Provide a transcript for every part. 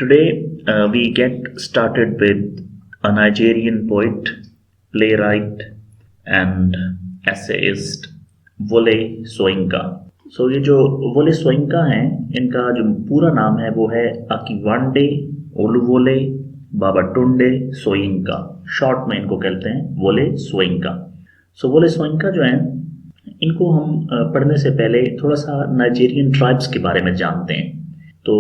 Today, we get started with a Nigerian poet, playwright, and essayist, Wole Soyinka. ये जो वोले सोयिंका हैं, इनका जो पूरा नाम है वो है अकीवांडे ओलुवोले बाबाटुंडे सोयिंका। शॉर्ट में इनको कहते हैं वोले सोयिंका। वोले सोयिंका जो हैं, इनको हम पढ़ने से पहले थोड़ा सा नाइजेरियन ट्राइब्स के बारे में जानते हैं। तो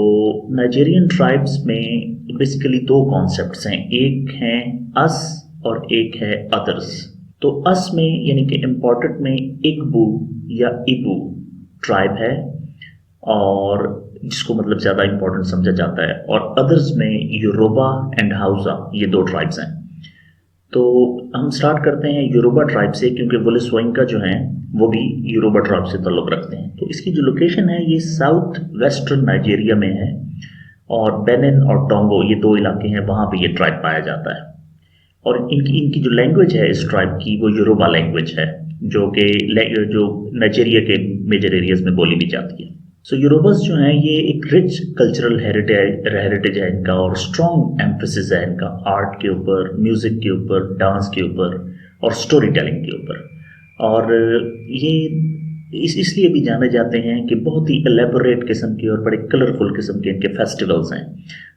नाइजेरियन ट्राइब्स में बेसिकली दो कॉन्सेप्ट्स हैं, एक है अस और एक है अदर्स। तो अस में यानी कि इम्पोर्टेंट में इग्बू या इबू ट्राइब है, और जिसको मतलब ज़्यादा इम्पोर्टेंट समझा जाता है, और अदर्स में योरुबा एंड हाउसा, ये दो ट्राइब्स हैं। तो हम स्टार्ट करते हैं योरुबा ट्राइब से, क्योंकि वोले सोयिंका जो हैं वो भी योरुबा ट्राइब से ताल्लुक़ रखते हैं। तो इसकी जो लोकेशन है ये साउथ वेस्टर्न नाइजीरिया में है, और बेनिन और टोंगो ये दो इलाके हैं, वहाँ पे ये ट्राइब पाया जाता है। और इनकी जो लैंग्वेज है इस ट्राइब की, वो योरुबा लैंग्वेज है, जो नाइजीरिया के मेजर एरियाज में बोली भी जाती है। योरुबास जो हैं ये एक रिच कल्चरल हेरिटेज है इनका, और स्ट्रॉन्ग एम्फेसिस है इनका आर्ट के ऊपर, म्यूजिक के ऊपर, डांस के ऊपर और स्टोरी टेलिंग के ऊपर। और ये इसलिए भी जाने जाते हैं कि बहुत ही एलेबोरेट किस्म के और बड़े कलरफुल किस्म के इनके फेस्टिवल्स हैं,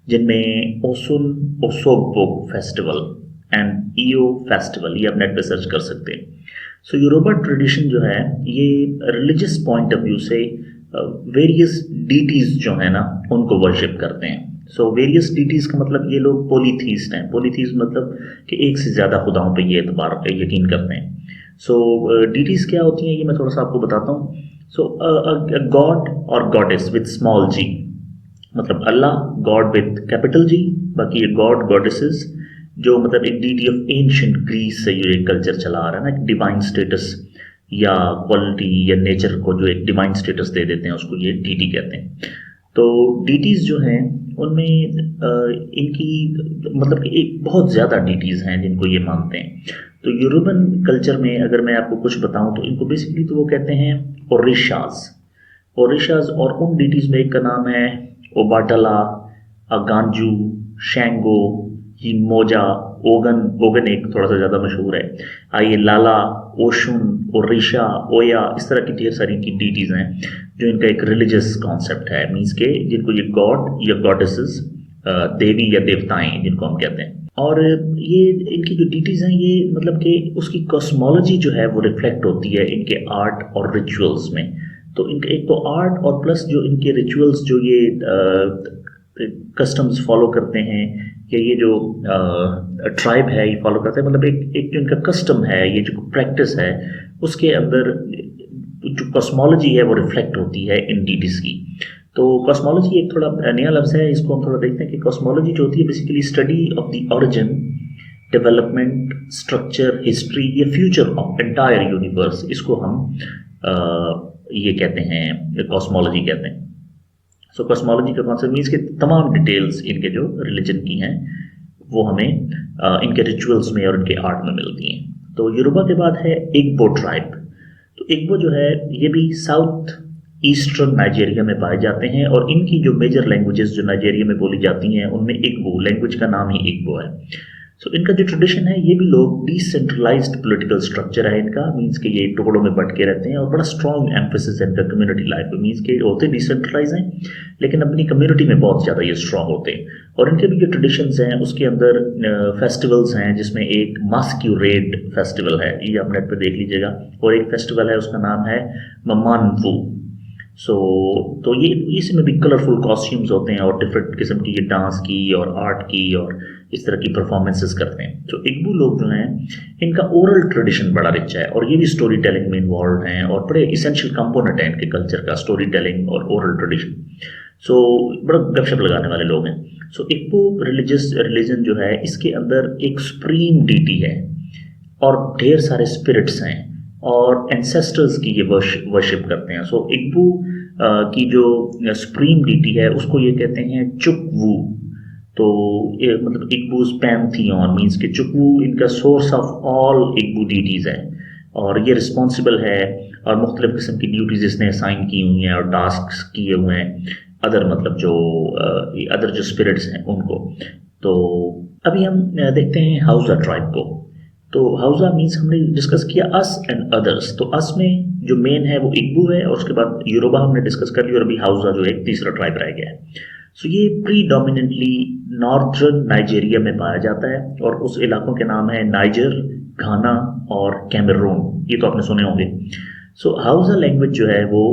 जिनमें Osun ओसोगबो festival and EO festival, ये आप नेट पे सर्च कर सकते हैं। योरुबा ट्रेडिशन जो है ये रिलीजियस पॉइंट ऑफ व्यू से वेरियस डीटीज जो है ना उनको वर्शिप करते हैं। वेरियस डीटीज का मतलब ये लोग पोलीथीस्ट हैं। पोलीथीस्ट मतलब कि एक से ज़्यादा खुदाओं पे ये यकीन करते हैं। डीटीज क्या होती हैं ये मैं थोड़ा सा आपको बताता हूँ। गॉड और गॉडेस विद स्मॉल जी, मतलब अल्लाह गॉड विद कैपिटल जी, बाकी ये गॉड गॉडेसेस जो मतलब एक डीटी ऑफ एंशिएंट ग्रीस से ये कल्चर चला आ रहा है ना, एक डिवाइन स्टेटस या क्वालिटी या नेचर को जो एक डिवाइन स्टेटस दे देते हैं, उसको ये डीटी कहते हैं। तो डीटीज जो हैं उनमें इनकी मतलब कि एक बहुत ज़्यादा डीटीज हैं जिनको ये मानते हैं। तो यूरोपियन कल्चर में अगर मैं आपको कुछ बताऊं तो इनको बेसिकली तो वो कहते हैं ओरिशाज, और उन डीटीज में एक का नाम है ओबाटला, अगांजू, शैंगो, मोजा, ओगन एक थोड़ा सा ज़्यादा मशहूर है, आइए लाला, ओशुन, ओरिशा, ओया, इस तरह की ढेर सारी की डीटीज हैं जो इनका एक रिलीजियस कॉन्सेप्ट है, मीन्स के जिनको ये गॉड या गॉडेसेस, देवी या देवताएं जिनको हम कहते हैं। और ये इनकी जो डीटीज हैं ये मतलब कि उसकी कॉस्मोलॉजी जो है वो रिफ्लेक्ट होती है इनके आर्ट और रिचुअल्स में। तो इनके एक तो आर्ट और प्लस जो इनके रिचुअल्स जो ये कस्टम्स फॉलो करते हैं, या ये जो ट्राइब है ये फॉलो करते हैं, मतलब एक जो इनका कस्टम है, ये जो प्रैक्टिस है, उसके अंदर जो कॉस्मोलॉजी है वो रिफ्लेक्ट होती है इन डीटीज की। तो कॉस्मोलॉजी एक थोड़ा नया लफ्ज़ है, इसको हम थोड़ा देखते हैं कि कॉस्मोलॉजी जो होती है basically study of the origin, development, structure, history या फ्यूचर ऑफ एंटायर यूनिवर्स, इसको हम ये कहते हैं, कॉस्मोलॉजी कहते हैं। कॉस्मोलॉजी का कॉन्सेप्ट मीन्स कि तमाम डिटेल्स इनके जो रिलीजन की हैं वो हमें इनके रिचुअल्स में और इनके आर्ट में मिलती हैं। तो योरुबा के बाद है इग्बो ट्राइब। तो इग्बो जो है ये भी साउथ ईस्टर्न नाइजीरिया में पाए जाते हैं, और इनकी जो मेजर लैंग्वेजेस जो नाइजीरिया में बोली जाती हैं उनमें इग्बो लैंग्वेज का नाम ही इग्बो है। इनका जो ट्रेडिशन है ये भी लोग डिसेंट्रलाइज्ड पॉलिटिकल स्ट्रक्चर है इनका, मीन्स कि ये टुकड़ों में बट के रहते हैं, और बड़ा स्ट्रॉन्ग एम्फेसिस है इनका कम्युनिटी लाइफ में, मीन्स के होते डिसेंट्रलाइज हैं लेकिन अपनी कम्युनिटी में बहुत ज़्यादा ये स्ट्रॉन्ग होते हैं। और इनके भी जो ट्रेडिशंस हैं उसके अंदर फेस्टिवल्स हैं, जिसमें एक मास्क्यूरेड फेस्टिवल है, ये आप नेट पर देख लीजिएगा, और एक फेस्टिवल है उसका नाम है ममानवू। तो ये इसमें भी कलरफुल कॉस्ट्यूम्स होते हैं और डिफरेंट किस्म की ये डांस की और आर्ट की और इस तरह की परफॉर्मेंसेस करते हैं। इग्बू लोग जो हैं इनका ओरल ट्रेडिशन बड़ा रिच है, और ये भी स्टोरी टेलिंग में इन्वॉल्व हैं, और बड़े इसेंशियल कंपोनेंट है इनके कल्चर का स्टोरी टेलिंग और ओरल ट्रेडिशन। बड़ा गपशप लगाने वाले लोग हैं। इग्बू रिलीजन जो है इसके अंदर एक सुप्रीम डीटी है और ढेर सारे स्पिरिट्स हैं, और एंसेस्टर्स की ये वर्शिप करते हैं। इग्बू की जो सुप्रीम डीटी है उसको ये कहते हैं चुकवू। तो ये मतलब इग्बूज पैंथियन मीन्स के चुकवू इनका सोर्स ऑफ ऑल इग्बू डीटीज है, और ये रिस्पॉन्सिबल है और मुख्तलिफ किस्म की ड्यूटीज इसने असाइन की हुई हैं और टास्क किए हुए हैं अदर मतलब जो अदर जो स्पिरिट्स हैं उनको। तो अभी हम देखते हैं हाउजा ट्राइब को। तो हाउजा मीन्स हमने डिस्कस किया अस एंड अदर्स। तो अस में जो मेन है वो इग्बू है, और उसके बाद योरुबा हमने डिस्कस कर लिया, और अभी हाउजा जो एक तीसरा ट्राइब रह गया है। सो ये प्रीडोमिनेंटली नॉर्दर्न नाइजीरिया में पाया जाता है, और उस इलाकों के नाम है नाइजर, घाना और कैमरून। ये तो आपने सुने होंगे। सो हाउजा लैंग्वेज जो है वो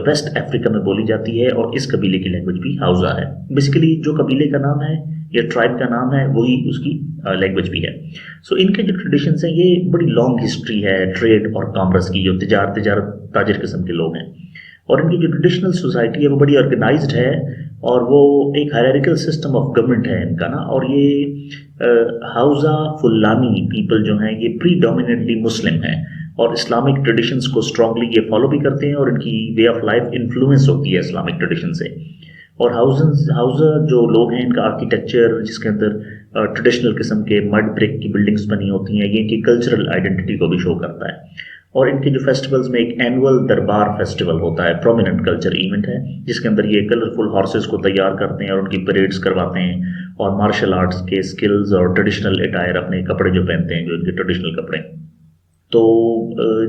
वेस्ट अफ्रीका में बोली जाती है, और इस कबीले की लैंग्वेज भी हाउजा है। बेसिकली जो कबीले का नाम है या ट्राइब का नाम है वही उसकी लैंग्वेज भी है। सो इनके जो ट्रेडिशंस हैं ये बड़ी लॉन्ग हिस्ट्री है ट्रेड और कॉमर्स की, जो तिजारत ताजिर किस्म के लोग हैं। और इनकी जो ट्रेडिशनल सोसाइटी है वो बड़ी ऑर्गेनाइज्ड है, और वो एक हायरार्किकल सिस्टम ऑफ गवर्नमेंट है इनका ना। और ये हाउजा फुलानी पीपल जो हैं ये प्रीडोमिनेंटली मुस्लिम हैं, और इस्लामिक ट्रेडिशंस को स्ट्रांगली ये फॉलो भी करते हैं, और इनकी वे ऑफ लाइफ इन्फ्लुएंस होती है इस्लामिक ट्रेडिशन से। और हाउजा जो लोग हैं इनका आर्किटेक्चर, जिसके अंदर ट्रेडिशनल किस्म के मड ब्रिक की बिल्डिंग्स बनी होती हैं, ये इनकी कल्चरल आइडेंटिटी को भी शो करता है। और इनके जो फेस्टिवल्स में एक एनुअल दरबार फेस्टिवल होता है, प्रोमिनेंट कल्चर इवेंट है, जिसके अंदर ये कलरफुल हॉर्सेस को तैयार करते हैं और उनकी परेड्स करवाते हैं, और मार्शल आर्ट्स के स्किल्स और ट्रेडिशनल अटायर, अपने कपड़े जो पहनते हैं जो इनके ट्रेडिशनल कपड़े। तो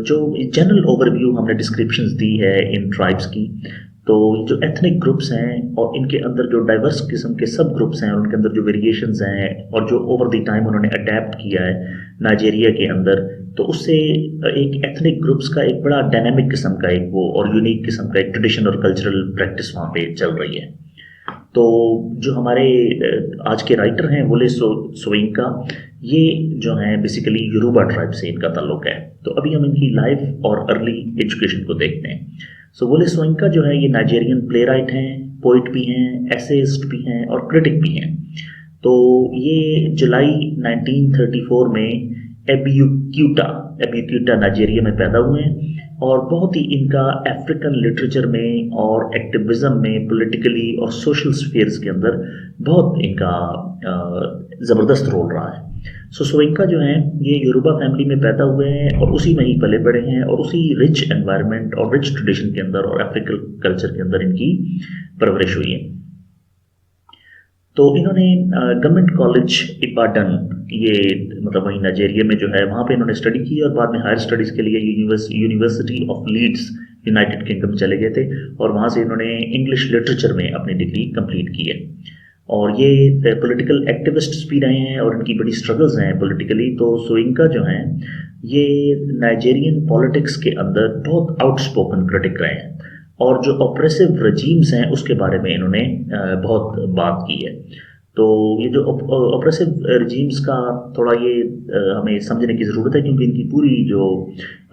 जो जनरल ओवरव्यू हमने डिस्क्रिप्शंस दी है इन ट्राइब्स की, तो जो एथनिक ग्रुप्स हैं और इनके अंदर जो डाइवर्स किस्म के सब ग्रुप्स हैं, उनके अंदर जो वेरिएशंस हैं, और जो ओवर द टाइम उन्होंने अडेप्ट किया है नाइजीरिया के अंदर, तो उससे एक एथनिक ग्रुप्स का एक बड़ा डायनामिक किस्म का एक वो और यूनिक किस्म का एक ट्रेडिशन और कल्चरल प्रैक्टिस वहाँ पे चल रही है। तो जो हमारे आज के राइटर हैं वोले सोयिंका, ये जो हैं बेसिकली योरुबा ट्राइब से इनका ताल्लुक है। तो अभी हम इनकी लाइफ और अर्ली एजुकेशन को देखते हैं। सो वोले सोयिंका जो है ये नाइजेरियन प्ले राइट हैं, पोइट भी हैं, एसेइस्ट भी हैं और क्रिटिक भी हैं। तो ये जुलाई 1934 में एब्यूक्यूटा नाइजीरिया में पैदा हुए हैं, और बहुत ही इनका अफ्रीकन लिटरेचर में और एक्टिविज्म में, पॉलिटिकली और सोशल स्फीयर्स के अंदर बहुत इनका ज़बरदस्त रोल रहा है। सो सोयिंका जो हैं ये योरुबा फैमिली में पैदा हुए हैं, और उसी में ही पले बड़े हैं, और उसी रिच एनवायरनमेंट और रिच ट्रेडिशन के अंदर और अफ्रीकन कल्चर के अंदर इनकी परवरिश हुई है। तो इन्होंने गवर्नमेंट कॉलेज इबाडन, ये मतलब वहीं नाइजीरिया में जो है वहाँ पे इन्होंने स्टडी की, और बाद में हायर स्टडीज़ के लिए university of Leeds United Kingdom चले गए थे, और वहाँ से इन्होंने इंग्लिश लिटरेचर में अपनी डिग्री कंप्लीट की है। और ये पॉलिटिकल एक्टिविस्ट्स भी रहे हैं, और इनकी बड़ी स्ट्रगल्स हैं पॉलिटिकली। तो सोयिंका जो हैं ये नाइजीरियन पॉलिटिक्स के अंदर बहुत आउटस्पोकन क्रिटिक रहे हैं, और जो ऑप्रेसिव रजीम्स हैं उसके बारे में इन्होंने बहुत बात की है। तो ये जो ऑप्रेसिव रजीम्स का थोड़ा ये हमें समझने की ज़रूरत है, क्योंकि इनकी पूरी जो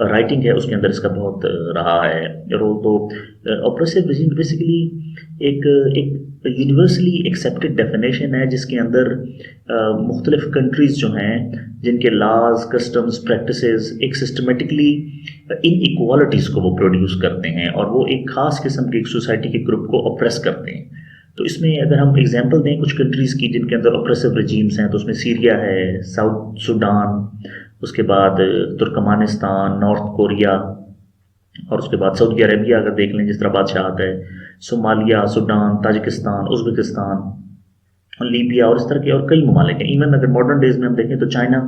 राइटिंग है उसके अंदर इसका बहुत रहा है रोल। तो ऑप्रेसिव रजीम बेसिकली एक यूनिवर्सली एक्सेप्टेड डेफिनेशन है, जिसके अंदर मुख्तलिफ कंट्रीज़ जो हैं जिनके लॉज, कस्टम्स, प्रैक्टिसेस एक सिस्टमेटिकली इन इक्वालिटीज़ को वो प्रोड्यूस करते हैं, और वो एक ख़ास किस्म के एक सोसाइटी के ग्रुप को ऑप्रेस करते हैं। तो इसमें अगर हम एग्जांपल दें कुछ कंट्रीज़ की जिनके अंदर ऑप्रेसिव रजीम्स हैं, तो उसमें सीरिया है, साउथ सूडान, उसके बाद तुर्कमानिस्तान, नॉर्थ कोरिया, और उसके बाद सऊदी अरेबिया अगर देख लें जिस तरह बादशाहत है, Somalia, Sudan, Tajikistan, Uzbekistan, Libya, और इस तरह के और कई ममालिक हैं। इवन अगर मॉडर्न डेज में हम देखें तो चाइना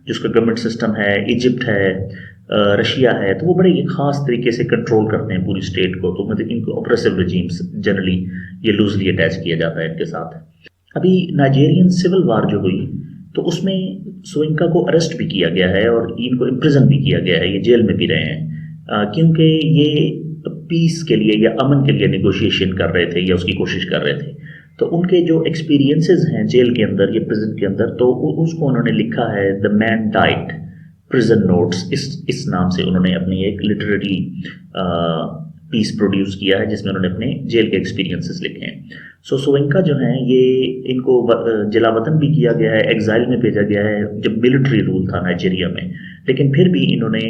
जिसका गवर्नमेंट सिस्टम है, इजिप्ट है, रशिया है, तो वो बड़े ख़ास तरीके से कंट्रोल करते हैं पूरी स्टेट को। तो मतलब इनको ऑप्रेसिव रजीम्स जनरली ये लूजली अटैच किया जाता है इनके साथ। अभी नाइजीरियन सिविल वार जो हुई तो उसमें सोयिंका को अरेस्ट भी किया गया है, और इनको इम्प्रिजन भी किया गया है, ये जेल में भी रहे हैं, क्योंकि ये पीस के लिए या अमन के लिए निगोशिएशन कर रहे थे या उसकी कोशिश कर रहे थे। तो उनके जो एक्सपीरियंसेस हैं जेल के अंदर या प्रिजन के अंदर, तो उसको उन्होंने लिखा है the man diet prison notes, इस नाम से उन्होंने अपनी एक लिटरेरी पीस प्रोड्यूस किया है, जिसमें उन्होंने अपने जेल के एक्सपीरियंसेस लिखे हैं। सो सोयिंका जो हैं ये इनको जलावतन भी किया गया है, एग्जाइल में भेजा गया है जब मिलिट्री रूल था नाइजीरिया में, लेकिन फिर भी इन्होंने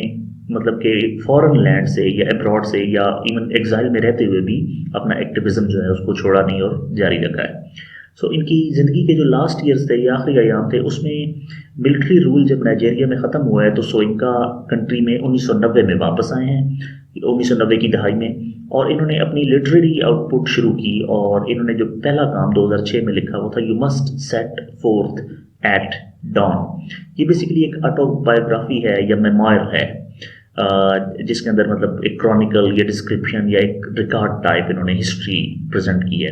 मतलब कि फॉरेन लैंड से या अब्रॉड से या इवन एग्जाइल में रहते हुए भी अपना एक्टिविज्म जो है उसको छोड़ा नहीं और जारी रखा है। सो इनकी ज़िंदगी के जो लास्ट ईयर्स थे या आखिरी अयाम थे, उसमें मिलिट्री रूल जब नाइजीरिया में ख़त्म हुआ है तो सोयिंका कंट्री में 1990 में वापस आए हैं। 1990 की दहाई में, और इन्होंने अपनी लिटरेरी आउटपुट शुरू की, और इन्होंने जो पहला काम 2006 में लिखा वो था you must set forth at dawn. ये बेसिकली एक ऑटोबायोग्राफी है या मेमोयर है, जिसके अंदर मतलब एक क्रॉनिकल या डिस्क्रिप्शन या एक रिकॉर्ड टाइप इन्होंने हिस्ट्री प्रेजेंट की है,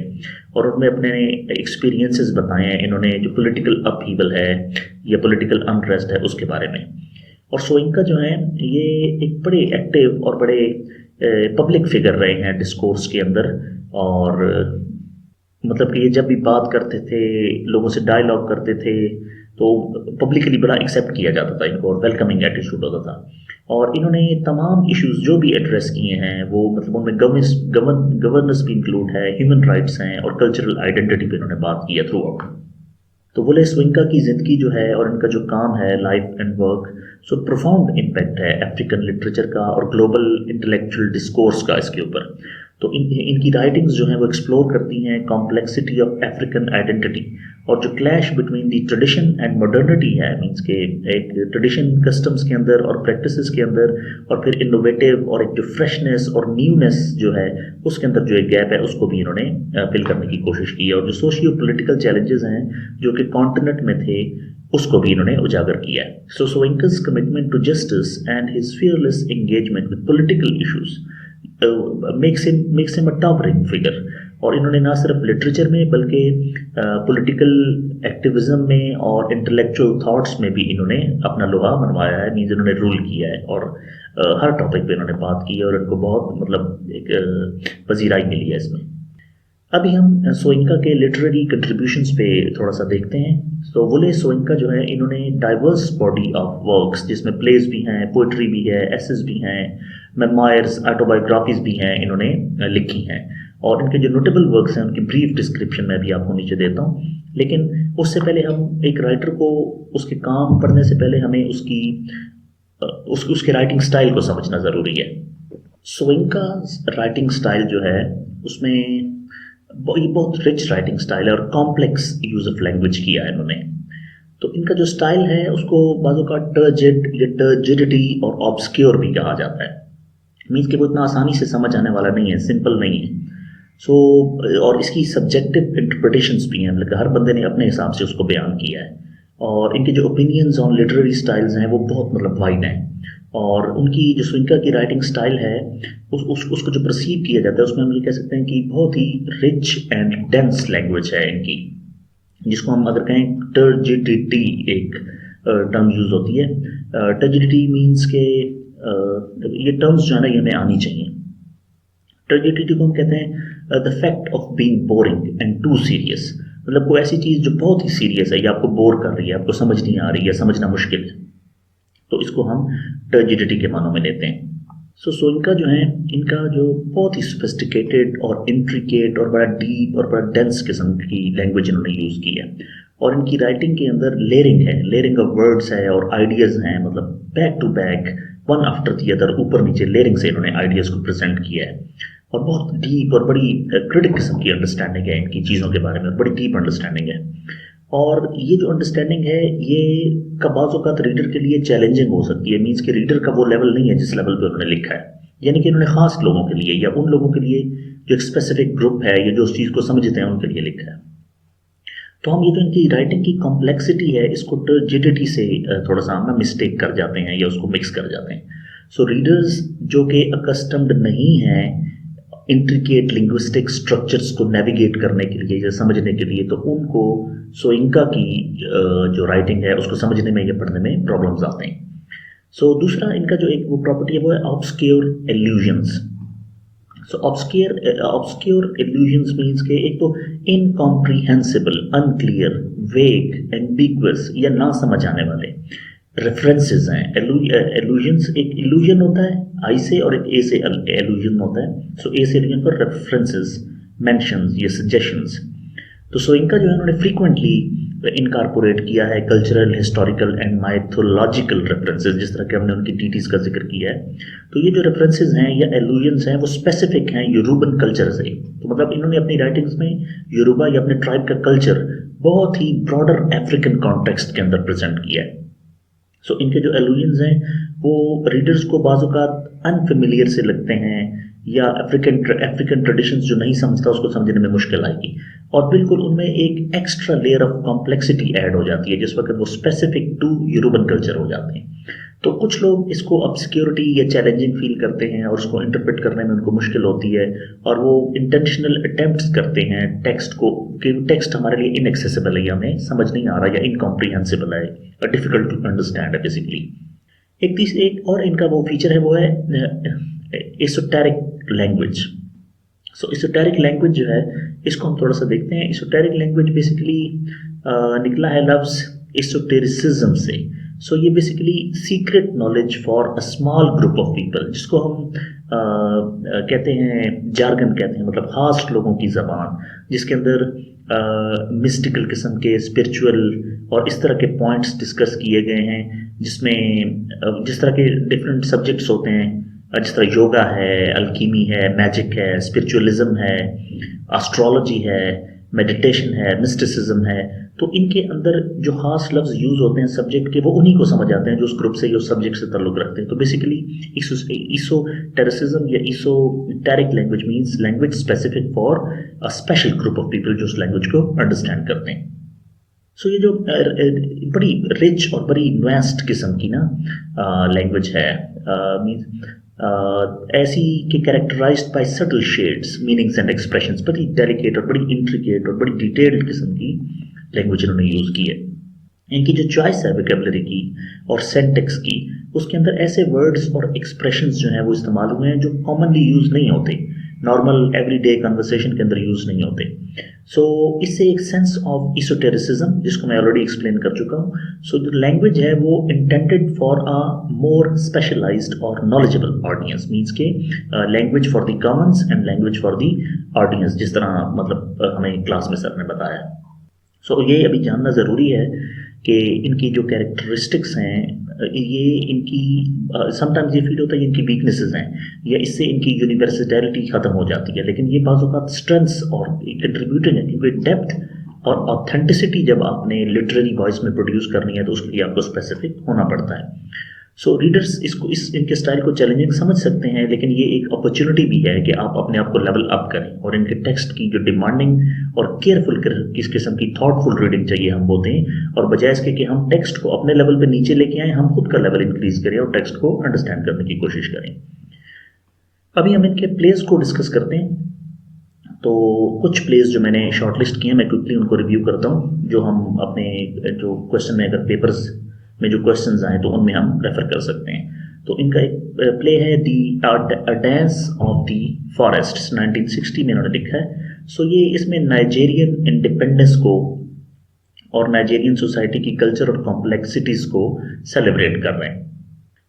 और उनमें अपने एक्सपीरियंसेस बताए हैं इन्होंने, जो पॉलिटिकल अपहीवल है या पॉलिटिकल अनरेस्ट है उसके बारे में। और सोइंका जो है ये एक बड़े एक्टिव और बड़े पब्लिक फिगर रहे हैं डिस्कोर्स के अंदर, और मतलब कि ये जब भी बात करते थे, लोगों से डायलॉग करते थे, तो पब्लिकली बड़ा एक्सेप्ट किया जाता था इनको, और वेलकमिंग एटीट्यूड होता था। और इन्होंने तमाम इश्यूज जो भी एड्रेस किए हैं वो मतलब उनमें गवर्नेंस भी इंक्लूड है, ह्यूमन राइट्स हैं, और कल्चरल आइडेंटिटी पे इन्होंने बात की है थ्रू आउट। तो वुले सोइंका की ज़िंदगी जो है और इनका जो काम है life and work, so profound impact है अफ्रीकन लिटरेचर का और ग्लोबल इंटेलेक्चुअल डिस्कोर्स का इसके ऊपर। तो इनकी राइटिंग्स जो हैं वो एक्सप्लोर करती हैं कॉम्प्लेक्सिटी ऑफ अफ्रीकन आइडेंटिटी, और जो clash between the tradition and modernity है, मीन्स के एक ट्रेडिशन कस्टम्स के अंदर और प्रैक्टिसेस के अंदर, और फिर इनोवेटिव और एक जो फ्रेशनेस और न्यूनेस जो है उसके अंदर जो एक गैप है उसको भी इन्होंने फिल करने की कोशिश की है। और जो सोशियो पॉलिटिकल चैलेंजेस हैं जो कि कॉन्टिनेंट में थे उसको भी इन्होंने उजागर किया है। So Soyinka's commitment to justice and his fearless engagement with political issues makes him a towering figure। और इन्होंने ना सिर्फ लिटरेचर में बल्कि पॉलिटिकल एक्टिविज्म में और इंटेलेक्चुअल थॉट्स में भी इन्होंने अपना लोहा मनवाया है, मीन्स इन्होंने रूल किया है, और हर टॉपिक पे इन्होंने बात की है, और इनको बहुत मतलब एक पजीराई मिली है इसमें। अभी हम सोइंका के लिटरेरी कंट्रीब्यूशंस पे थोड़ा सा देखते हैं। तो वुले सोइंका जो है इन्होंने डाइवर्स बॉडी ऑफ वर्क्स, जिसमें प्लेज भी हैं, पोइट्री भी है, एसेस भी हैं, मेमोयर्स, ऑटोबायोग्राफीज भी हैं, इन्होंने लिखी हैं। और इनके जो नोटेबल वर्क्स हैं उनकी ब्रीफ डिस्क्रिप्शन मैं भी आपको नीचे देता हूँ। लेकिन उससे पहले हम एक राइटर को उसके काम पढ़ने से पहले हमें उसके राइटिंग स्टाइल को समझना ज़रूरी है। सोइंका राइटिंग स्टाइल जो है उसमें ये बहुत रिच राइटिंग स्टाइल है और कॉम्प्लेक्स यूज ऑफ लैंग्वेज किया है इन्होंने। तो इनका जो स्टाइल है उसको बाजू का टर्जिड या टर्जिडिटी और ऑब्सक्योर भी कहा जाता है, मीन्स कि वो इतना आसानी से समझ आने वाला नहीं है, सिंपल नहीं है। सो और इसकी सब्जेक्टिव इंटरप्रिटेशंस भी हैं, मतलब हर बंदे ने अपने हिसाब से उसको बयान किया है। और इनके जो ओपिनियंस ऑन लिटरेरी स्टाइल्स हैं वो बहुत मतलब वाइड हैं, और उनकी जो सोइंका की राइटिंग स्टाइल है उसको जो परसीव किया जाता है उसमें हम ये कह सकते हैं कि बहुत ही रिच एंड डेंस लैंग्वेज है इनकी, जिसको हम अगर कहें टर्जिडिटी एक टर्म यूज होती है। टर्जिडिटी मीन्स के ये टर्म्स जो है ना ये हमें आनी चाहिए। टर्जिडिटी को हम कहते हैं the fact of being boring and too serious, मतलब कोई ऐसी चीज़ जो बहुत ही सीरियस है या आपको बोर कर रही है, आपको समझ नहीं आ रही है, समझना मुश्किल है, तो इसको हम टर्जिडिटी के मानों में लेते हैं। सो सोइंका जो है इनका जो बहुत ही सोफिस्टिकेटेड और इंट्रिकेट और बड़ा डीप और बड़ा डेंस किस्म की लैंग्वेज इन्होंने यूज़ की है, और इनकी राइटिंग के अंदर लेयरिंग है, लेयरिंग ऑफ वर्ड्स है और आइडियाज़ हैं, मतलब back to back one after the other, ऊपर नीचे लेयरिंग से इन्होंने आइडियाज़ को प्रेजेंट किया है। और बहुत डीप और बड़ी क्रिटिक किस्म की अंडरस्टैंडिंग है इनकी चीज़ों के बारे में, बड़ी डीप अंडरस्टैंडिंग है। और ये जो अंडरस्टैंडिंग है ये कबाज़ रीडर के लिए चैलेंजिंग हो सकती है, मीन्स कि रीडर का वो लेवल नहीं है जिस लेवल पे उन्होंने लिखा है, यानी कि इन्होंने खास लोगों के लिए या उन लोगों के लिए जो एक स्पेसिफिक ग्रुप है या जो उस चीज़ को समझते हैं उनके लिए लिखा है। तो हम ये तो इनकी राइटिंग की कॉम्प्लेक्सिटी है इसको टर्जिडिटी से थोड़ा सा हम मिस्टेक कर जाते हैं या उसको मिक्स कर जाते हैं। सो रीडर्स जो कि अकस्टम्ड नहीं हैं इंट्रिकेट लिंग्विस्टिक स्ट्रक्चर्स को नेविगेट करने के लिए या समझने के लिए, तो उनको सोइंका की जो राइटिंग है उसको समझने में या पढ़ने में प्रॉब्लम्स आते हैं। सो दूसरा इनका जो एक वो प्रॉपर्टी है वो है ऑब्सक्योर इल्यूजन्स। सो ऑब्सक्योर इल्यूजन्स मीन्स के एक तो इनकॉम्प्रीहेंसिबल, अनक्लियर, वेग, एम्बिगुअस या ना समझ आने वाले रेफरेंसेस हैं। एल्यूजन्स, एक इल्यूजन होता है आई से और एक ए से एल्यूजन होता है। सो ए से एल्यूजन पर रेफरेंसेस, मेंशंस या सजेशंस। तो सोइंका जो है उन्होंने फ्रीक्वेंटली इनकारपोरेट किया है cultural, historical and mythological references, जिस तरह के हमने उनकी टीटीज का जिक्र किया है। तो ये जो रेफरेंसेस हैं या एल्यूजन्स हैं वो स्पेसिफिक हैं यूरोपन कल्चर से। तो मतलब इन्होंने अपनी राइटिंग्स में यूरोपा या अपने ट्राइब का कल्चर बहुत ही ब्रॉडर अफ्रीकन कॉन्टेक्स्ट के अंदर प्रेजेंट किया है। सो इनके जो एलुजन्स हैं वो रीडर्स को बाज़-औक़ात अनफेमिलियर से लगते हैं, या अफ्रीकन ट्रेडिशंस जो नहीं समझता उसको समझने में मुश्किल आएगी, और बिल्कुल उनमें एक extra layer of complexity add हो जाती है जिस वक्त वो स्पेसिफिक टू यूरोपियन कल्चर हो जाते हैं। तो कुछ लोग इसको ऑब्सक्योरिटी या चैलेंजिंग फील करते हैं और उसको इंटरप्रेट करने में उनको मुश्किल होती है, और वो इंटेंशनल अटेम्प्ट्स करते हैं टेक्स्ट को कि टेक्स्ट हमारे लिए इनएक्सेसिबल है, या हमें समझ नहीं आ रहा, या इनकॉम्प्रिहेंसिबल है, डिफिकल्ट टू अंडरस्टैंड है बेसिकली। एक और इनका वो फीचर है, वो है एसोटेरिक लैंग्वेज। सो एसोटेरिक लैंग्वेज जो है इसको हम थोड़ा सा देखते हैं। एसोटेरिक लैंग्वेज बेसिकली निकला है लफ्ज़ एसोटेरिसिज्म से। सो ये basically secret knowledge for a small group of people, जिसको हम कहते हैं जार्गन कहते हैं, मतलब खास लोगों की ज़बान, जिसके अंदर मिस्टिकल किस्म के स्पिरिचुअल और इस तरह के पॉइंट्स डिस्कस किए गए हैं, जिसमें जिस तरह के डिफरेंट सब्जेक्ट्स होते हैं, जिस तरह योगा है, अल्कीमी है, मैजिक है, स्पिरिचुअलिज्म है, एस्ट्रोलॉजी है, मेडिटेशन है, मिस्टिसिज्म है, तो इनके अंदर जो खास लफ्ज़ यूज़ होते हैं सब्जेक्ट के, वो उन्हीं को समझ आते हैं जो उस ग्रुप से या उस सब्जेक्ट से ताल्लुक़ रखते हैं। तो बेसिकली ईसोटेरिसिज्म या esoteric language means language specific for a special group of people जो उस लैंग्वेज को अंडरस्टैंड करते हैं। सो ये जो बड़ी रिच और बड़ी नुआंस्ड किस्म की ना लैंग्वेज है, मीन्स ऐसी कि characterised by subtle shades, meanings and expressions, बड़ी डेलिकेट और बड़ी इंट्रिकेट और बड़ी डिटेल्ड किस्म की लैंग्वेज इन्होंने यूज़ की है। इनकी जो चॉइस है वोकैबुलरी की और सेंटेक्स की, उसके अंदर ऐसे वर्ड्स और एक्सप्रेशंस जो हैं वो इस्तेमाल हुए हैं जो कॉमनली यूज़ नहीं होते, नॉर्मल एवरीडे कन्वर्सेशन के अंदर यूज़ नहीं होते। सो इससे एक सेंस ऑफ इसोटेरिसिज्म, जिसको मैं ऑलरेडी एक्सप्लेन कर चुका हूँ। सो जो लैंग्वेज है वो intended for a more specialised और नॉलेजेबल ऑडियंस, मीन्स के language for the commons and language for the audience, जिस तरह मतलब हमें क्लास में सर ने बताया। सो ये अभी जानना ज़रूरी है कि इनकी जो कैरेक्टरिस्टिक्स हैं, ये इनकी समटाइम्स ये फील होता है इनकी वीकनेसेस हैं, या इससे इनकी यूनिवर्सलिटी ख़त्म हो जाती है, लेकिन ये बाज़ औक़ात स्ट्रेंथ्स और कंट्रीब्यूटिंग है, क्योंकि डेप्थ और ऑथेंटिसिटी जब आपने लिटरेरी वॉइस में प्रोड्यूस करनी है तो उसके लिए आपको स्पेसिफिक होना पड़ता है। सो रीडर्स इनके स्टाइल को चैलेंजिंग समझ सकते हैं, लेकिन ये एक अपॉर्चुनिटी भी है कि आप अपने आप को लेवल अप करें, और इनके टेक्स्ट की जो डिमांडिंग और केयरफुल किस किस्म की थॉटफुल रीडिंग चाहिए हम वो दें, और बजाय इसके कि हम टेक्स्ट को अपने लेवल पे नीचे लेके आएँ, हम खुद का लेवल इंक्रीज करें और टेक्स्ट को अंडरस्टैंड करने की कोशिश करें। अभी हम इनके प्लेस को डिस्कस करते हैं। तो कुछ प्लेस जो मैंने शॉर्टलिस्ट किए हैं, मैं क्विकली उनको रिव्यू करता हूँ, जो हम अपने जो क्वेश्चन में अगर पेपर्स में जो क्वेश्चंस आए तो उनमें हम रेफर कर सकते हैं। तो इनका एक प्ले है the dance of the forest, 1960 में इन्होंने लिखा है। सो ये इसमें नाइजेरियन इंडिपेंडेंस को और नाइजेरियन सोसाइटी की कल्चर और कॉम्प्लेक्सिटीज को सेलिब्रेट कर रहे हैं।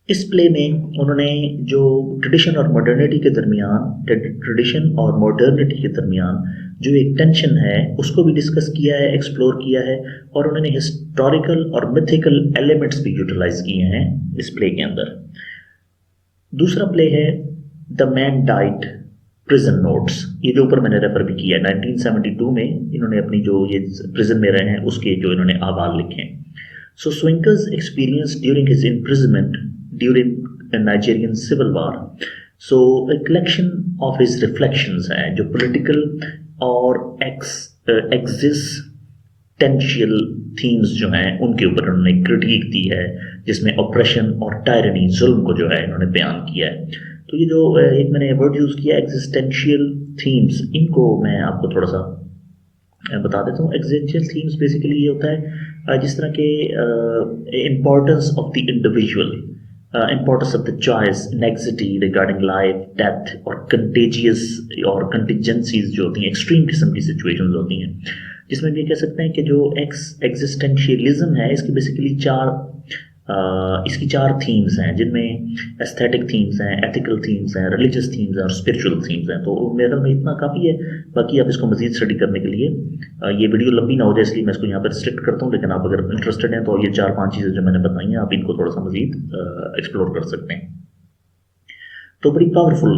इस प्ले में उन्होंने जो ट्रेडिशन और मॉडर्निटी के दरमियान जो एक टेंशन है उसको भी डिस्कस किया है, एक्सप्लोर किया है, और उन्होंने हिस्टोरिकल और मिथिकल एलिमेंट्स भी यूटिलाइज किए हैं इस प्ले के अंदर। दूसरा प्ले है the man died prison notes, ये जो ऊपर मैंने रेफर भी किया है, 1972 में इन्होंने अपनी जो ये प्रिजन में रहे हैं उसके जो इन्होंने अहवाल लिखे हैं। So Soyinka's experience during his imprisonment during Nigerian civil war, so a collection of his reflections हैं जो political और existential themes जो हैं उनके ऊपर उन्होंने क्रिटिक दी है, जिसमें ऑपरेशन और टायरनी, जुल्म को जो है इन्होंने बयान किया है। तो ये जो एक मैंने वर्ड यूज़ किया एग्जिस्टेंशियल थीम्स, इनको मैं आपको थोड़ा सा बता देता हूँ। एग्जिस्टेंशियल थीम्स बेसिकली ये होता है जिस तरह के importance of the individual, importance of the choice, anxiety regarding life, death और contagious और contingencies जो होती हैं, एक्सट्रीम किस्म की सिचुएशंस होती हैं, जिसमें भी कह सकते हैं कि जो एग्जिस्टेंशियलिज्म है इसकी बेसिकली इसकी चार थीम्स हैं, जिनमें एस्थेटिक थीम्स हैं, एथिकल थीम्स हैं, रिलीजियस थीम्स हैं और स्पिरिचुअल थीम्स हैं। तो मेरे में इतना काफ़ी है, बाकी आप इसको मजीद स्टडी करने के लिए ये वीडियो लंबी ना हो जाए इसलिए मैं इसको यहाँ पर रिस्ट्रिक्ट करता हूँ, लेकिन आप अगर इंटरेस्टेड हैं तो ये 4-5 चीज़ें जो मैंने बताई हैं आप इनको थोड़ा सा मजीद एक्सप्लोर कर सकते हैं। तो बड़ी पावरफुल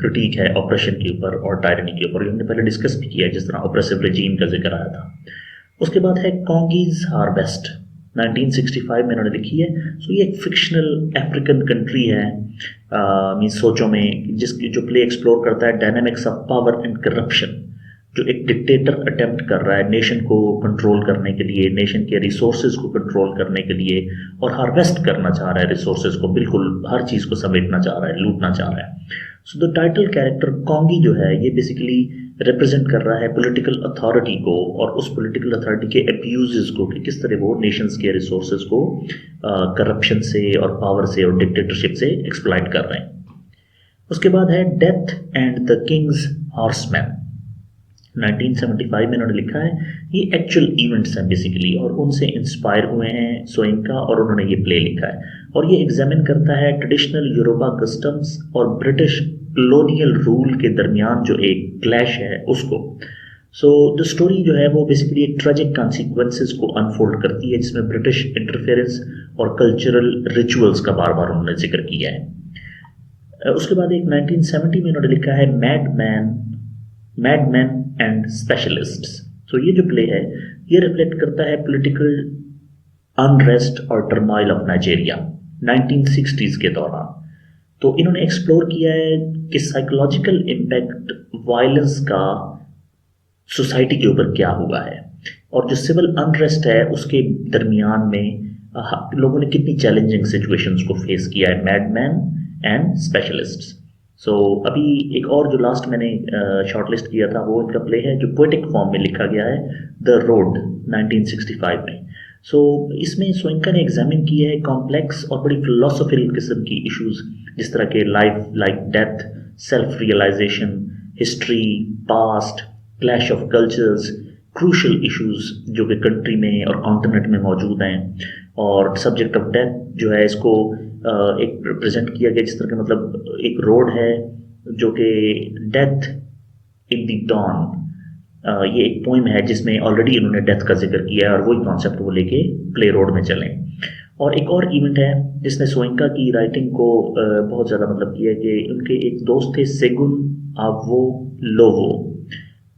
क्रिटिक है ऑपरेशन के ऊपर और टायरनी के ऊपर, हमने पहले डिस्कस भी किया है जिस तरह ऑपरेसिव रेजीम का जिक्र आया था। उसके बाद है कॉन्गीज हार्वेस्ट, 1965 में इन्होंने लिखी है। सो ये एक फिक्शनल अफ्रीकन कंट्री है, मीन सोचो में, जिसकी जो प्ले एक्सप्लोर करता है dynamics of power and corruption. जो एक डिक्टेटर अटेम्प्ट कर रहा है नेशन को कंट्रोल करने के लिए, नेशन के रिसोर्सेज को कंट्रोल करने के लिए, और हार्वेस्ट करना चाह रहा है रिसोर्सेज को, बिल्कुल हर चीज़ को समेटना चाह रहा है, लूटना चाह रहा है। सो द टाइटल कैरेक्टर कॉन्गी जो है ये बेसिकली रिप्रेजेंट कर रहा है पॉलिटिकल अथॉरिटी को, और उस पॉलिटिकल अथॉरिटी के अब्यूजेस को, कि किस तरह वो नेशंस के रिसोर्सेज को करप्शन से और पावर से और डिक्टेटरशिप से एक्सप्लॉइट कर रहे हैं। उसके बाद है death and the Kings horseman. 1975 में इन्होंने लिखा है। ये एक्चुअल इवेंट्स हैं बेसिकली, और उनसे इंस्पायर हुए हैं सोइंका, और उन्होंने ये प्ले लिखा है। और ये एग्जामिन करता है ट्रेडिशनल यूरोपा कस्टम्स और ब्रिटिश कॉलोनियल रूल के दरमियान जो एक क्लैश है उसको। सो द स्टोरी जो है वो बेसिकली एक ट्रेजिक कॉन्सिक्वेंसेस को अनफोल्ड करती है, जिसमें ब्रिटिश इंटरफेरेंस और कल्चरल रिचुअल्स का बार बार उन्होंने जिक्र किया है। उसके बाद एक 1970 में उन्होंने लिखा है मैडमैन एंड स्पेशलिस्ट्स। सो ये जो प्ले है ये रिफ्लेक्ट करता है पॉलिटिकल अनरेस्ट और टर्माइल ऑफ नाइजीरिया 1960s के दौरान। तो इन्होंने एक्सप्लोर किया है कि साइकोलॉजिकल इम्पैक्ट वायलेंस का सोसाइटी के ऊपर क्या हुआ है, और जो सिविल अनरेस्ट है उसके दरमियान में लोगों ने कितनी चैलेंजिंग सिचुएशंस को फेस किया है। Madman and specialists. सो अभी एक और जो लास्ट मैंने शॉर्टलिस्ट किया था वो इनका प्ले है जो पोएटिक फॉर्म में लिखा गया है, द रोड 1965 में। सो इसमें सोइंका ने एग्जामिन किया है कॉम्प्लेक्स और बड़ी फिलोसॉफिकल किस्म की इश्यूज, जिस तरह के life like death, self realisation, history, past, clash of cultures, crucial issues जो कि कंट्री में और कॉन्टिनेंट में मौजूद हैं। और सब्जेक्ट ऑफ डेथ जो है इसको एक प्रेजेंट किया गया जिस तरह के, मतलब एक रोड है जो कि डेथ इन द डॉन, ये एक पोइम है जिसमें ऑलरेडी उन्होंने डेथ का जिक्र किया है और वही कॉन्सेप्ट वो लेके प्ले रोड में चलें। और एक और इवेंट है जिसने सोइंका की राइटिंग को बहुत ज़्यादा मतलब किया कि उनके एक दोस्त थे सेगुन आवो लोवो,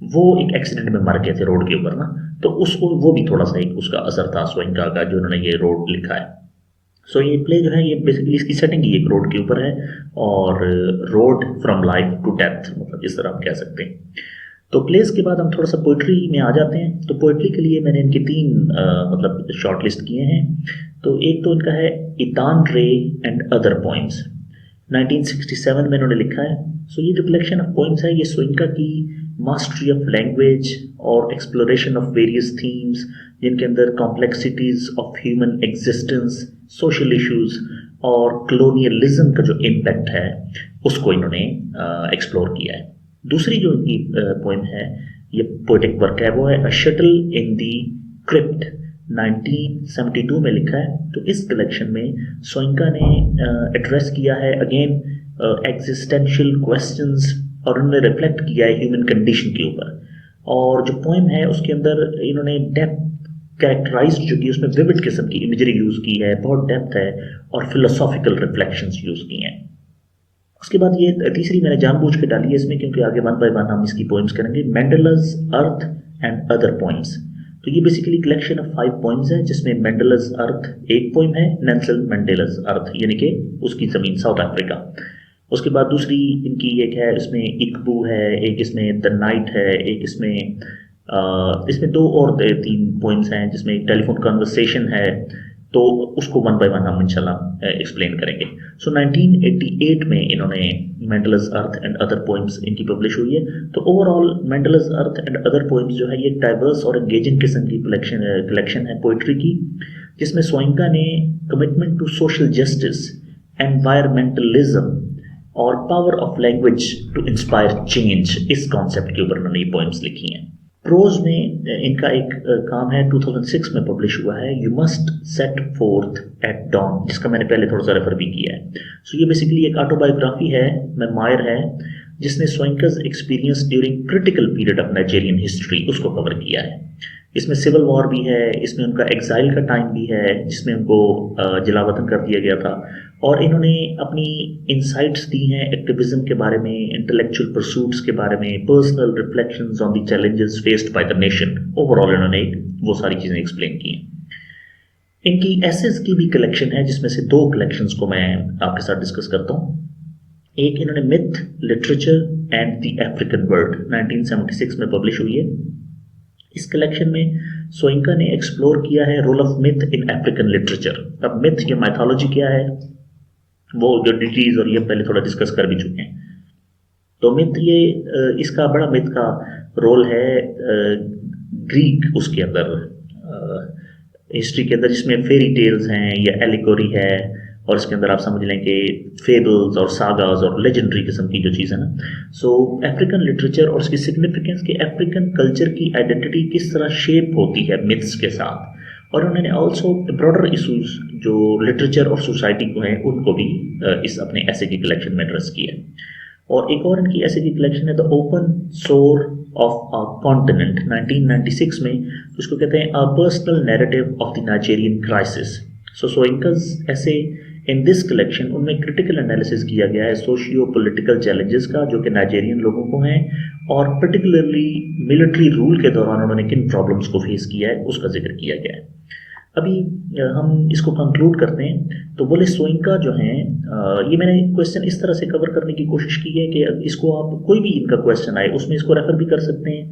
वो एक एक्सीडेंट में मर गए थे रोड के ऊपर ना, तो उसको वो भी थोड़ा सा एक उसका असर था सोइंका का जो उन्होंने ये रोड लिखा है। सो ये प्ले जो है ये बेसिकली इसकी सेटिंग ही एक रोड के ऊपर है, और road from life to death, मतलब इस तरह आप कह सकते हैं। तो प्लेस के बाद हम थोड़ा सा पोइट्री में आ जाते हैं। तो पोइट्री के लिए मैंने इनके तीन मतलब शॉर्ट लिस्ट किए हैं। तो एक तो इनका है इतान रे एंड अदर पोइम्स, 1967 में इन्होंने लिखा है। सो ये जो कलेक्शन ऑफ पोइम्स है ये सोइंका की मास्टरी ऑफ लैंग्वेज और एक्सप्लोरेशन ऑफ वेरियस थीम्स, जिनके अंदर complexities of human existence, social issues और कॉलोनियलिज्म का जो इम्पैक्ट है उसको इन्होंने एक्सप्लोर किया है। दूसरी जो इनकी पोइम है, ये पोएटिक वर्क है, वो है अ शटल इन दी क्रिप्ट, 1972 में लिखा है। तो इस कलेक्शन में सोइंका ने एड्रेस किया है अगेन एग्जिस्टेंशियल क्वेश्चंस, और उन्होंने रिफ्लेक्ट किया है ह्यूमन कंडीशन के ऊपर। और जो पोइम है उसके अंदर इन्होंने डेप्थ कैरेक्टराइज जो की उसमें विविड किस्म की इमेजरी यूज़ की है, बहुत डेप्थ है, और फिलोसॉफिकल रिफ्लेक्शंस यूज़ की हैं। उसके बाद ये तीसरी मैंने जानबूझ के डाली है इसमें क्योंकि आगे वन बाय वन हम इसकी पोइम्स करेंगे, मेंडेलस अर्थ एंड अदर पोइम्स। तो ये बेसिकली कलेक्शन ऑफ 5 पोइम्स है जिसमें मेंडेलस अर्थ एक पोइम है, नेल्सन मंडेलास अर्थ यानी कि उसकी ज़मीन साउथ अफ्रीका। उसके बाद दूसरी इनकी एक है, इसमें इकबू है, एक इसमें द नाइट है, एक इसमें 2 और 3 पोइम्स हैं जिसमें एक टेलीफोन कन्वर्सेशन है। तो उसको वन बाय वन हम इंशाल्लाह एक्सप्लेन करेंगे। सो 1988 में इन्होंने Mandela's earth and other poems इनकी पब्लिश हुई है। तो overall Mandela's earth and other poems जो है ये डाइवर्स और एंगेजिंग किस्म की कलेक्शन है पोइट्री की, जिसमें सोइंका ने commitment to social justice, environmentalism और power of language to inspire change, इस कॉन्सेप्ट के ऊपर उन्होंने ये पोइम्स लिखी हैं। प्रोज में इनका एक काम है 2006 में पब्लिश हुआ है, you must set forth at dawn, जिसका मैंने पहले थोड़ा सा रेफर भी किया है। सो ये बेसिकली एक ऑटोबायोग्राफी है, मेमोयर है, जिसने Soyinka's experience during critical period of Nigerian history उसको कवर किया है। इसमें सिविल वॉर भी है, इसमें उनका एग्जाइल का टाइम भी है जिसमें उनको जलावतन कर दिया गया था, और इन्होंने अपनी इंसाइट्स दी हैं एक्टिविज्म के बारे में, इंटेलेक्चुअल परसूट्स के बारे में, personal reflections on the challenges faced by the nation. Overall इन्होंने वो सारी चीज़ें एक्सप्लेन की हैं। इनकी एसेस की भी कलेक्शन है, जिसमें से दो कलेक्शंस को मैं आपके साथ डिस्कस करता हूँ। एक इन्होंने myth, literature and the African world 1976 में पब्लिश हुई है। इस कलेक्शन में सोइंका ने एक्सप्लोर किया है role of myth in African literature. अब मिथ या माइथोलॉजी क्या है, वो जो डिटीज और ये पहले थोड़ा डिस्कस कर भी चुके हैं। तो मिथ ये इसका बड़ा मिथ का रोल है ग्रीक उसके अंदर हिस्ट्री के अंदर, जिसमें फेरी टेल्स हैं या एलिगोरी है, और इसके अंदर आप समझ लें कि फेबल्स और सागास और लेजेंडरी किस्म की जो चीज़ है ना। सो अफ्रीकन लिटरेचर और उसकी सिग्निफिकेंस कि अफ्रीकन कल्चर की आइडेंटिटी किस तरह शेप होती है मिथ्स के साथ, और उन्होंने ऑल्सो ब्रॉडर इशूज जो लिटरेचर और सोसाइटी को हैं उनको भी इस अपने ऐसे की कलेक्शन में एड्रेस किया है। और एक और इनकी ऐसे की कलेक्शन है the open sore of a continent 1996 में, उसको कहते हैं a personal narrative of the Nigerian crisis. So Soyinka's essays in this collection, उनमें क्रिटिकल एनालिसिस किया गया है सोशियो पॉलिटिकल चैलेंजेस का जो कि नाइजेरियन लोगों को हैं, और पर्टिकुलरली मिलिट्री रूल के दौरान उन्होंने किन प्रॉब्लम्स को फेस किया है उसका जिक्र किया गया है। अभी हम इसको कंक्लूड करते हैं। तो बोले सोइंका जो हैं, ये मैंने क्वेश्चन इस तरह से कवर करने की कोशिश की है कि इसको आप कोई भी इनका क्वेश्चन आए उसमें इसको रेफर भी कर सकते हैं,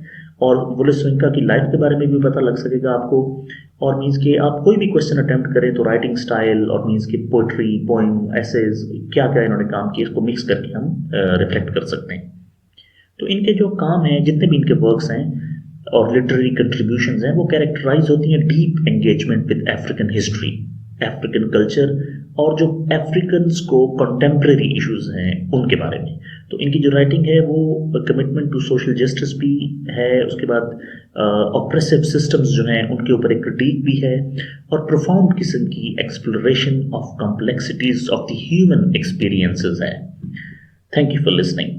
और बोले सोइंका की लाइफ के बारे में भी पता लग सकेगा आपको, और मीन्स कि आप कोई भी क्वेश्चन अटेम्प्ट करें तो राइटिंग स्टाइल और मीन्स की पोइट्री, पोइम, एसेज, क्या क्या इन्होंने काम किया इसको मिक्स करके हम रिफ्लेक्ट कर सकते हैं। तो इनके जो काम हैं, जितने भी इनके वर्क्स हैं और लिटरेरी कंट्रीब्यूशंस हैं, वो कैरेक्टराइज होती हैं deep engagement with African history, African culture, और जो अफ्रीकन्स को कंटेम्प्रेरी इश्यूज हैं उनके बारे में। तो इनकी जो राइटिंग है वो कमिटमेंट टू सोशल जस्टिस भी है, उसके बाद ऑप्रेसिव सिस्टम्स जो हैं उनके ऊपर एक क्रिटिक भी है, और प्रोफाउंड किस्म की exploration of complexities of the human experiences है। Thank you for listening.